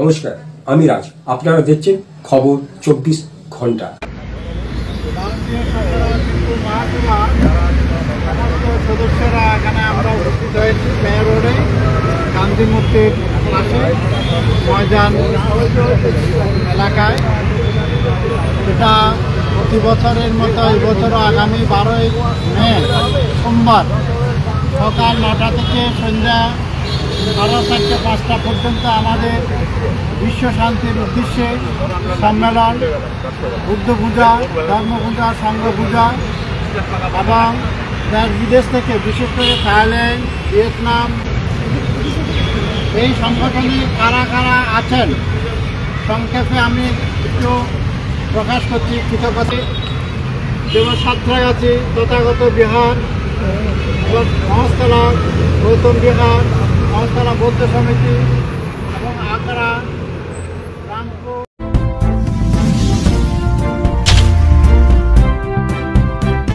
নমস্কার, আমি রাজ। আপনারা দেখছেন খবর 24 ঘন্টা। সদস্যরা এখানে আমরা উপস্থিত হয়েছি মেয়র রোডে গান্ধী মূর্তির পাশে ময়দান এলাকায়। এটা প্রতি বছরের মতো এই বছরও আগামী 12ই মে সোমবার সকাল 9টা থেকে সন্ধ্যা 4:30 5টা পর্যন্ত আমাদের বিশ্ব শান্তির উদ্দেশ্যে সম্মেলন, বুদ্ধ পূজা, ধর্ম পূজা, সংঘ পূজা এবং দেশ বিদেশ থেকে বিশেষ করে থাইল্যান্ড, ভিয়েতনাম এই সংগঠনে কারা কারা আছেন সংক্ষেপে আমি একটু প্রকাশ করছি। কৃতজ্ঞতা যেমন সাঁতরাগাছি, তথাগত বিহার, মহাস্থলা গৌতম বিহার, মহাস্থলা বৌদ্ধ সমিতি এবং আগ্রা